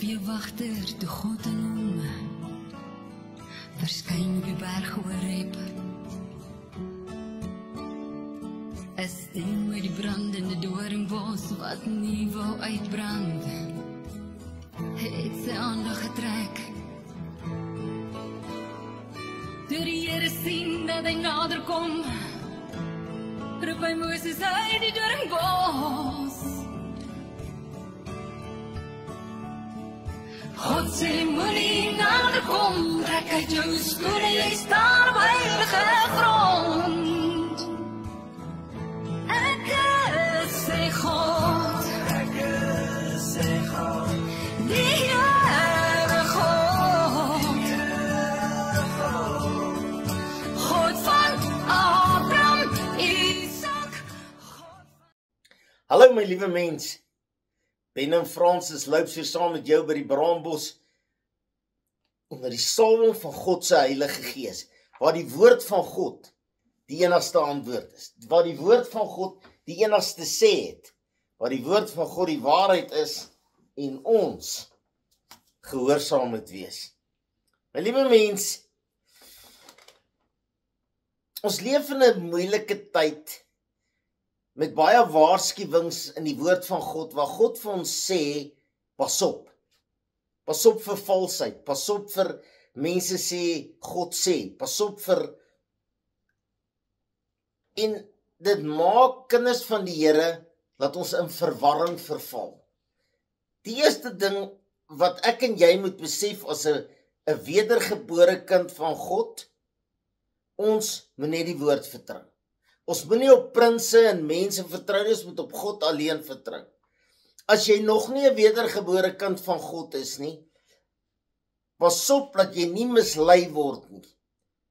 weewagter toe God en hom verskyn op die berg Horeb. 'n stem met die brandende doringbos wat nie wou uitbrand, het sy aandag getrek. Toe die Here sien dat hy nader kom, roep hy Moses uit die doringbos. God sê moenie nader kom, trek uit jou skoene, jy staan op heilige grond. Ek sê God, die Here God, God van Abraham, Isak, Hallo my liewe mens, Ben en Francis loop so saam met jou by die braambos onder die salwing van God se Heilige Gees, waar die woord van God die enigste antwoord is, waar die woord van God die enigste sê het, waar die woord van God die waarheid is en ons gehoorsaam moet wees. My liewe mens, ons leef in 'n moeilike tyd met baie waarskuwings in die woord van God, waar God vir ons sê, pas op vir valsheid, pas op vir mense sê, God sê, pas op vir, en dit maak kinders van die Here, dat ons in verwarring verval. Die eerste ding wat ek en jy moet besef as 'n wedergebore kind van God, ons moet net die woord vertrou. Ons moet nie op prinse en mense vertrou, ons moet op God alleen vertrou. As jy nog nie 'n wedergebore kind van God is nie, pas op dat jy nie mislei word nie.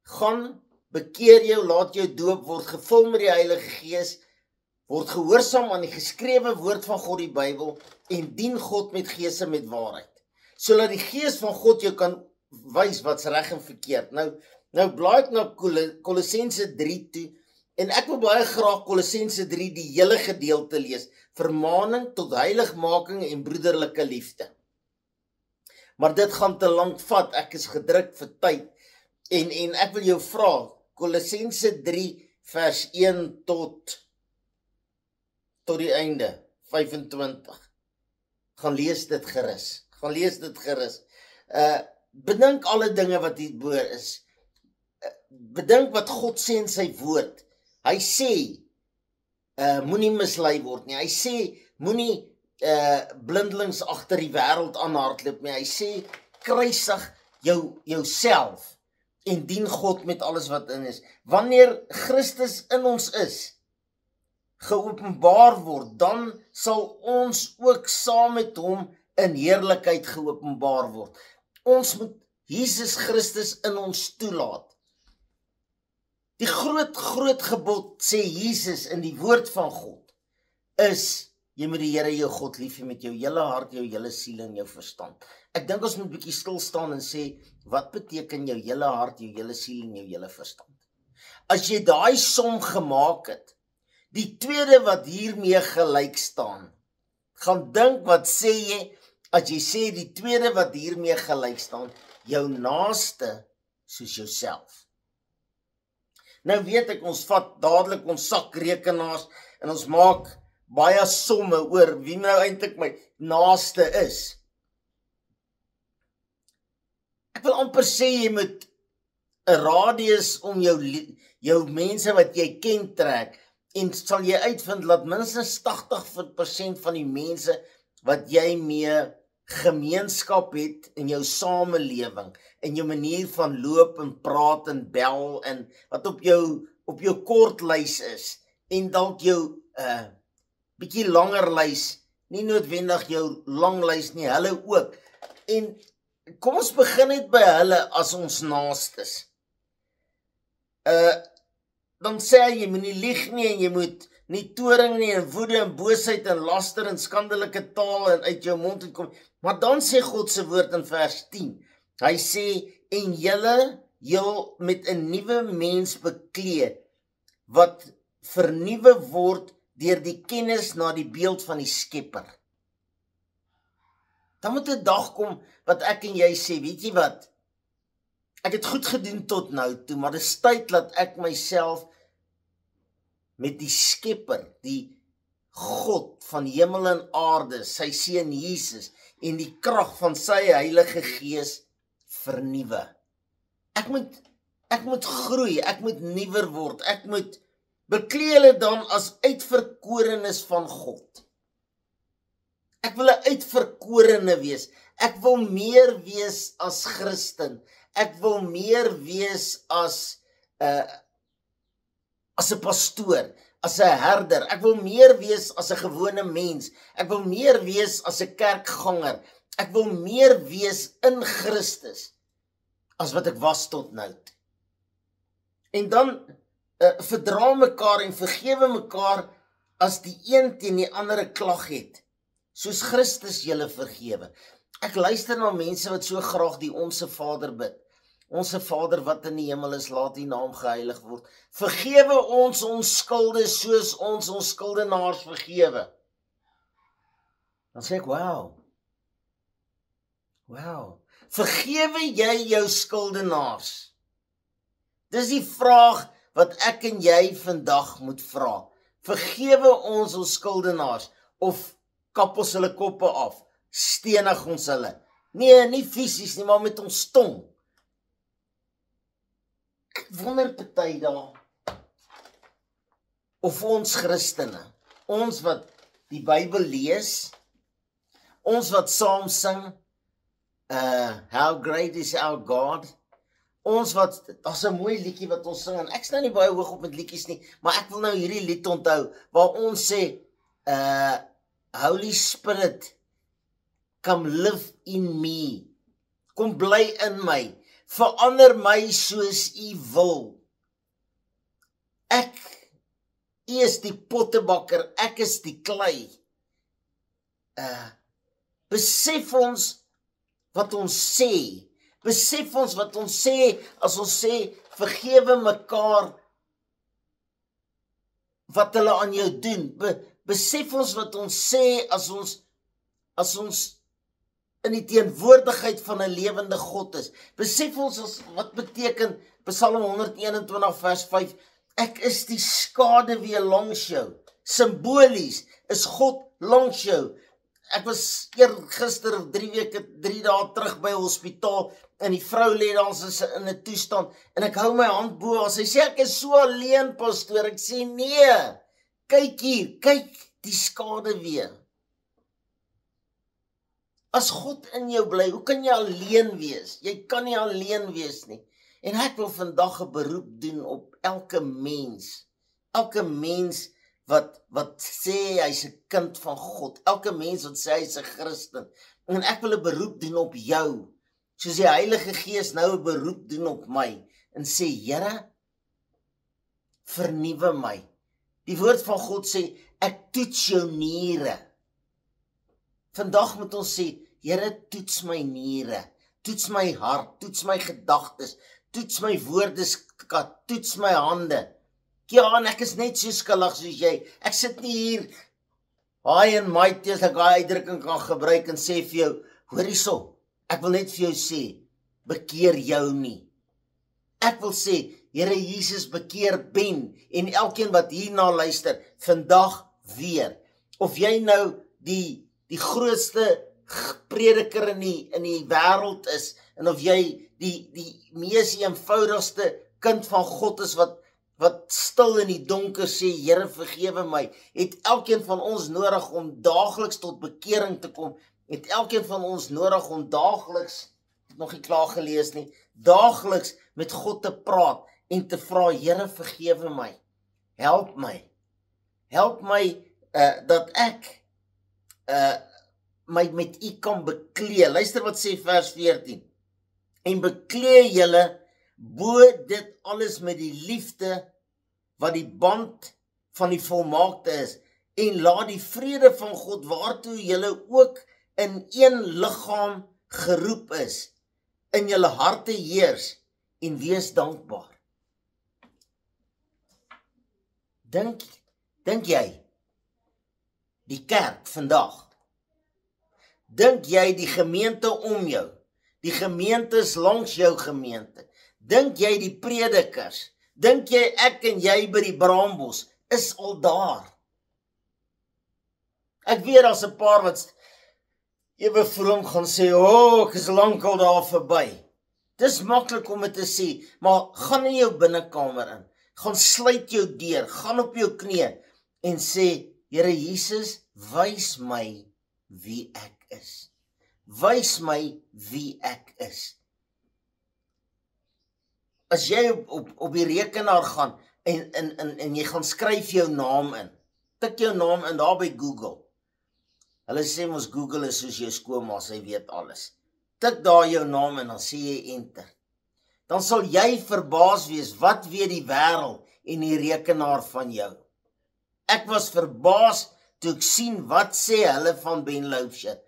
Gaan, bekeer jou, laat jou doop, word gevul met die Heilige Gees, word gehoorsaam aan die geskrewe woord van God, die Bybel, en dien God met gees en met waarheid. Sodat die Gees van God jou kan wys wat's reg en verkeerd. Nou blaai ek na Kolossense 3 toe, en ek wil baie graag Kolossense 3 die hele gedeelte lees, vermaning tot heiligmaking en broederlike liefde. Maar dit gaan te lank vat, ek is gedruk vir tyd, en ek wil jou vra, Kolossense 3 vers 1 tot die einde, 25. Gaan lees dit gerus. Bedink alle dinge wat hierbo is. Bedink wat God sê in sy woord. Hy sê, moenie mislei word nie. Hy sê, moenie blindelings agter die wêreld aanhardloop nie. Hy sê, kruisig jouself en dien God met alles wat in is. Wanneer Christus in ons is, geopenbaar word, dan sal ons ook saam met hom in heerlikheid geopenbaar word. Ons moet Jesus Christus in ons toelaat. Die groot gebod, sê Jesus in die woord van God, is, jy moet die Here jou God lief hê met jou hele hart, jou hele siel en jou verstand. Ek dink ons moet 'n bietjie stil staan en sê, wat beteken jou hele hart, jou hele siel en jou hele verstand? As jy daai som gemaak het, die tweede wat hiermee gelyk staan, gaan dink wat sê jy, as jy sê die tweede wat hiermee gelyk staan, jou naaste soos jouself. Nou weet ek, ons vat dadelik ons sakrekenaars en ons maak baie somme oor wie nou eintlik my naaste is. Ek wil amper sê jy moet 'n radius om jou mense wat jy ken trek, en sal jy uitvind dat minstens 80% van die mense wat jy mee gemeenskap het in jou samelewing, in jou manier van loop en praat en bel, en wat op jou kortlys is, en dalk jou bietjie langer lys, nie noodwendig jou langlys nie, hulle ook. En kom ons begin net by hulle as ons naastes. Dan sê hy, jy moet nie lieg nie, en jy moet nie toring nie, en woede en boosheid en laster en skandelike taal en uit jou mond uitkom. Maar dan sê God se woord in vers 10, hy sê, en julle heel met 'n nuwe mens beklee, wat vernuwe word deur die kennis na die beeld van die Skepper. Dan moet 'n dag kom wat ek en jy sê, weet jy wat? Ek het goed gedoen tot nou toe, maar dis tyd dat ek myself met die Skepper, die God van hemel en aarde, sy seun Jesus en die krag van sy Heilige Gees vernuwe. Ek moet groei, ek moet nuwer word, ek moet beklee hulle dan as uitverkorenes van God. Ek wil 'n uitverkorene wees. Ek wil meer wees as Christen. Ek wil meer wees as 'n pastoor, as 'n herder. Ek wil meer wees as 'n gewone mens. Ek wil meer wees as 'n kerkganger. Ek wil meer wees in Christus as wat ek was tot nou. En dan verdra mekaar en vergewe mekaar as die een teen die ander 'n klag het, soos Christus julle vergewe. Ek luister na mense wat so graag die Onse Vader bid. Onse Vader wat in die hemel is, laat U naam geheilig word. Vergewe ons skulde soos ons skuldenaars vergewe. Dan sê ek, wow. Vergewe jy jou skuldenaars? Dis die vraag wat ek en jy vandag moet vra. Vergewe ons skuldenaars, of kap ons hulle koppe af, stenig ons hulle? Nee, nie fisies nie, maar met ons tong. Ek wonder party daar, of ons Christene, ons wat die Bybel lees, ons wat saam sing, How Great Is Our God, ons wat, daar's 'n mooi liedjie wat ons sing, en ek's nou nie baie hoog op met liedjies nie, maar ek wil nou hierdie lied onthou, waar ons sê, Holy Spirit, come live in me, kom bly in my, verander my soos U wil. U is die pottebakker, ek is die klei. Besef ons wat ons sê. Besef ons wat ons sê as ons sê vergewe mekaar wat hulle aan jou doen. Besef ons wat ons sê as ons in die teenwoordigheid van 'n lewende God is. Besef ons wat beteken Psalm 121 vers 5, ek is die skaduwee langs jou. Simbolies is God langs jou. Ek was gister of 3 dae terug by 'n hospitaal en die vrou lê daar in 'n toestand en ek hou my hand bo haar. Sy sê ek is so alleen, pastoor. Ek sê nee. Kyk hier, kyk die skaduwee. As God in jou bly, hoe kan jy alleen wees? Jy kan nie alleen wees nie. En ek wil vandag 'n beroep doen op elke mens. Elke mens wat sê hy's 'n kind van God. Elke mens wat sê hy's 'n Christen. En ek wil 'n beroep doen op jou. Soos die Heilige Gees nou 'n beroep doen op my. En sê, Here, vernuwe my. Die woord van God sê, ek toets jou niere. Vandag moet ons sê, Here, toets my niere. Toets my hart. Toets my gedagtes. Toets my woordeskat. Toets my hande. Ja, en ek is net so skuldig soos jy. Ek sit nie hier, high and mighty, as ek daai uitdrukking kan gebruik en sê vir jou, hoor hierso, ek wil net vir jou sê, bekeer jou nie. Ek wil sê, Here Jesus, bekeer Ben en elkeen wat hierna luister, vandag weer. Of jy nou die grootste prediker in die wêreld is, en of jy die mees eenvoudigste kind van God is, wat stil in die donker sê, Here vergewe my, het elkeen van ons nodig om daagliks tot bekering te kom, het elkeen van ons nodig om daagliks, ek het nog nie klaar gelees nie, daagliks met God te praat, en te vra, Here vergewe my, help my dat ek my met U kan beklee. Luister wat sê vers 14, en beklee julle bo dit alles met die liefde wat die band van die volmaakte is, en laat die vrede van God waartoe julle ook in een liggaam geroep is, in julle harte heers en wees dankbaar. Dink jy die kerk vandag, Dink jy die gemeente om jou, die gemeentes langs jou gemeente, dink jy die predikers, dink jy ek en jy by die braambos, is al daar? Ek weet daar's 'n paar wat ewe vroom gaan sê, ek is lankal daar verby. Dis maklik om dit te sê, maar gaan in jou binnekamer in, gaan sluit jou deur, gaan op jou knie en sê, Here Jesus, wys my wie ek is. Wys my wie ek is. As jy op die rekenaar gaan en jy gaan skryf jou naam in, tik jou naam in daar by Google. Hulle sê mos Google is soos jou skoonma, sy weet alles. Tik daar jou naam en dan sê jy enter. Dan sal jy verbaas wees, wat weet die wêreld en die rekenaar van jou. Ek was verbaas toe ek sien wat sê hulle van Ben Loubser.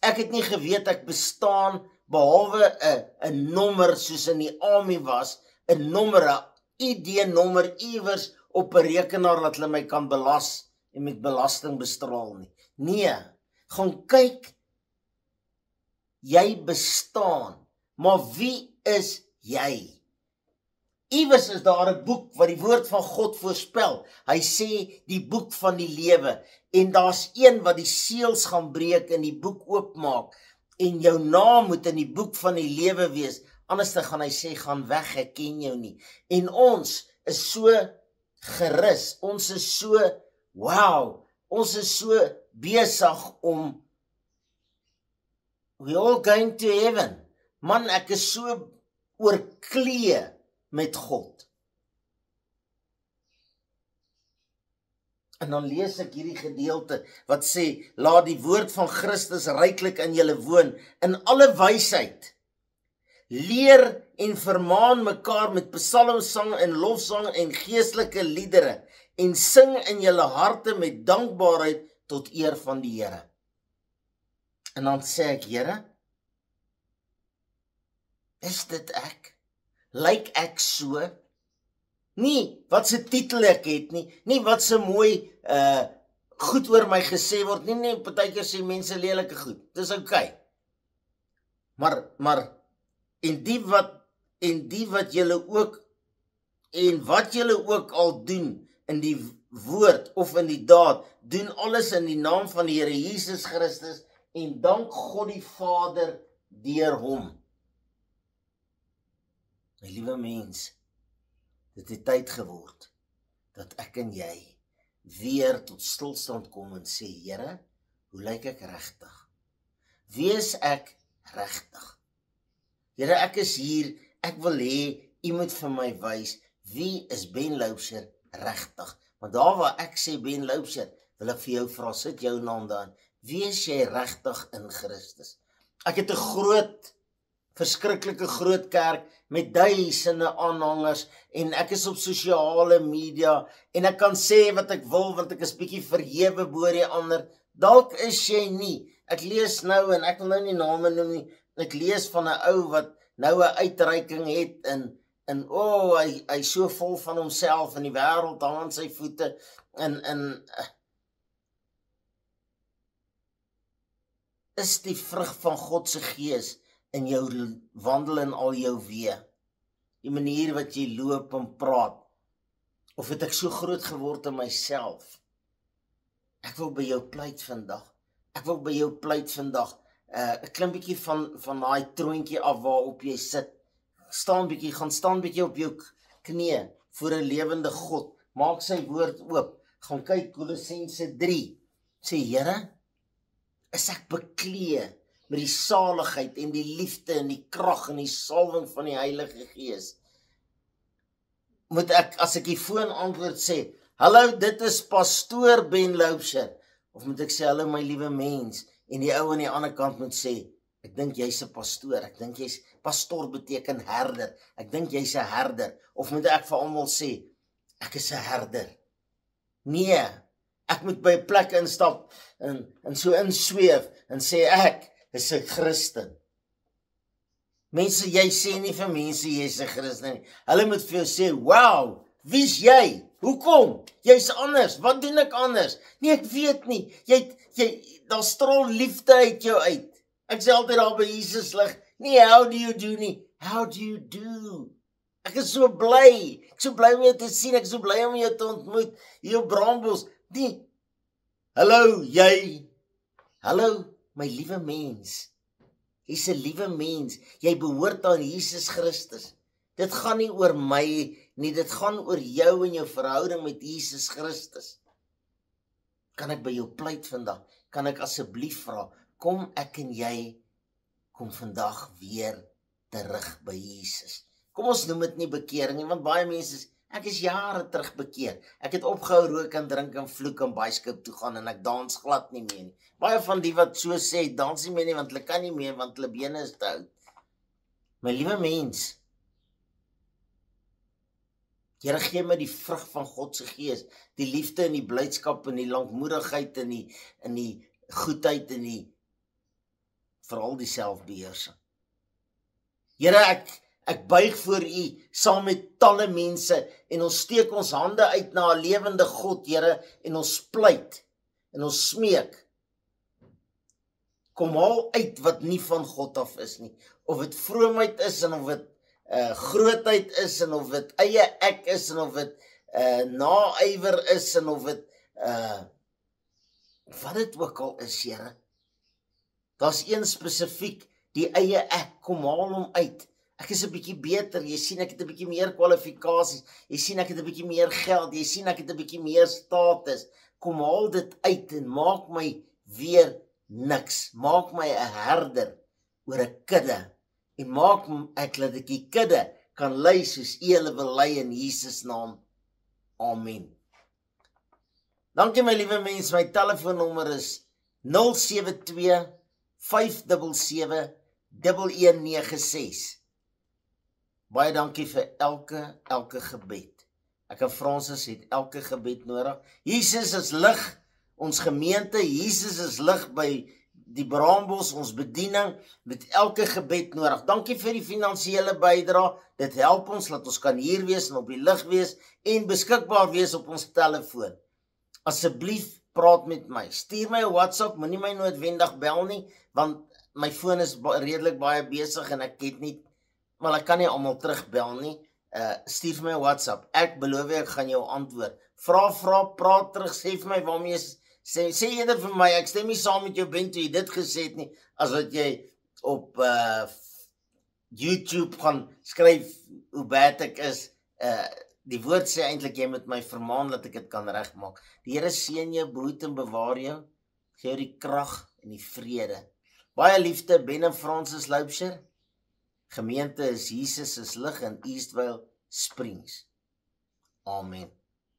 Ek het nie geweet ek bestaan behalwe 'n nommer soos in die army was, 'n nommer, 'n ID-nommer iewers op 'n rekenaar dat hulle my kan belas en met belasting bestraal nie. Nee, gaan kyk, jy bestaan, maar wie is jy? Iewers is daar 'n boek wat die woord van God voorspel. Hy sê die boek van die lewe en daar's een wat die seels gaan breek en die boek oopmaak en jou naam moet in die boek van die lewe wees. Anders dan gaan hy sê, gaan weg, ek ken jou nie. En ons is so gerus, ons is so, wow, ons is so besig om, we all going to heaven. Man, ek is so oorklee met God. En dan lees ek hierdie gedeelte wat sê, laat die woord van Christus ryklik in julle woon, in alle wysheid. Leer en vermaan mekaar met psalmsang en lofsang en geestelike liedere en sing in julle harte met dankbaarheid tot eer van die Here. En dan sê ek, Here, is dit ek? Lyk ek so? Nie wat se titel ek het nie wat se mooi goed oor my gesê word nie, partykeer sê mense lelike goed. Dis okay. Maar en die wat julle ook en wat julle ook al doen in die woord of in die daad, doen alles in die naam van die Here Jesus Christus en dank God die Vader deur hom. My liewe mens, dit het tyd geword dat ek en jy weer tot stilstand kom en sê, Here, hoe lyk ek regtig? Wie is ek regtig? Here, ek is hier, ek wil hê, u moet vir my wys, wie is Ben Loubser regtig? Maar daar waar ek sê Ben Loubser, wil ek vir jou vra, sit jou naam daarin, wie is jy regtig in Christus? Ek het 'n verskriklike groot kerk met duisende aanhangers en ek is op sosiale media en ek kan sê wat ek wil want ek is bietjie verhewe bo die ander. Dalk is jy nie. Ek lees nou en ek wil nou nie name noem nie. Ek lees van 'n ou wat nou 'n uitreiking het en hy so vol van homself en die wêreld hang aan sy voete en is die vrug van God se gees in jou wandel in al jou weë, die manier wat jy loop en praat, of het ek so groot geword in myself? Ek wil by jou pleit vandag, 'n klein bietjie van daai troontjie af waarop jy sit, gaan staan bietjie op jou knie voor 'n lewende God, maak sy woord oop, gaan kyk Kolossense 3, sê Here, is ek bekleed met die saligheid en die liefde en die krag en die salwing van die Heilige Gees. Moet ek, as ek die foon antwoord sê, hallo, dit is pastoor Ben Loubser, of moet ek sê, hallo my liewe mens, en die ou aan die ander kant moet sê, ek dink jy's 'n pastoor, ek dink jy's, pastoor beteken herder, ek dink jy's 'n herder, of moet ek vir almal sê, ek is 'n herder? Nee, ek moet by 'n plek instap, en so insweef, en sê ek, is 'n Christen. Mense, jy sê nie vir mense jy is 'n Christen nie. Hulle moet vir jou sê, wow, Wie's jy? Hoekom? Jy's anders. Wat doen ek anders? Nee, ek weet nie. Daar straal liefde uit jou uit. Ek sê altyd daar by Jesus lig. Nee, how do you do nie? How do you do? Ek is so bly. Ek is so bly om jou te sien. Ek is so bly om jou te ontmoet. Hier op Brambles. Nee. Hallo, jy. Hallo, my liewe mens. Jy's 'n liewe mens. Jy behoort aan Jesus Christus. Dit gaan nie oor my nie, dit gaan oor jou en jou verhouding met Jesus Christus. Kan ek by jou pleit vandag? Kan ek asseblief vra, kom ek en jy, kom vandag weer terug by Jesus. Kom ons noem dit nie bekering nie, want baie mense sê, ek is jare terug bekeer. Ek het opgehou rook en drink en vloek en baiskip toe gaan en ek dans glad nie meer nie. Baie van die wat so sê, dans nie meer nie, want hulle kan nie meer, want hulle bene is te oud. My liewe mens, Here, gee my die vrug van God se gees, die liefde en die blydskap en die lankmoedigheid en die goedheid en die veral die selfbeheersing. Here, ek buig voor U saam met talle mense en ons steek ons hande uit na 'n lewende God, Here, en ons pleit en ons smeek. Kom haal uit wat nie van God af is nie, of dit vroomheid is en of dit grootheid is en of dit eie ek is en of dit naaiwer is en of dit wat dit ook al is, Here. Daar's een spesifiek, die eie ek, kom haal hom uit. Ek is 'n bietjie beter, jy sien ek het 'n bietjie meer kwalifikasies, jy sien ek het 'n bietjie meer geld, jy sien ek het 'n bietjie meer status. Kom haal dit uit en maak my weer niks. Maak my 'n herder oor 'n kudde. En maak ek dat ek die kudde kan lei soos U hulle wil lei in Jesus naam. Amen. Dankie my liewe mens, my telefoonnommer is 072 577 1196. Baie dankie vir elke gebed. Ek en Francis het elke gebed nodig. Jesus is lig, ons gemeente, Jesus is lig by die Brambles, ons bediening, met elke gebed nodig. Dankie vir die finansiële bydrae, dit help ons, dat ons kan hier wees en op die lig wees, en beskikbaar wees op ons telefoon. Asseblief, praat met my, stuur my 'n WhatsApp, moenie my noodwendig bel nie, want my foon is redelik baie besig, en ek het nie, maar ek kan nie almal terugbel nie, stuur vir my 'n WhatsApp, ek beloof ek gaan jou antwoord, vra, praat terug, sê vir my waarmee sê eerder vir my, ek stem nie saam met jou Ben toe jy dit gesê het nie, as wat jy op YouTube gaan skryf hoe bad ek is. Die woord sê eintlik jy moet my vermaan dat ek dit kan regmaak. Die Here seën jou, behoed en bewaar jou, gee jou die krag en die vrede. Baie liefde, Ben en Francis Loubser. Gemeente is Jesus is lig in Eastvale Springs. Amen.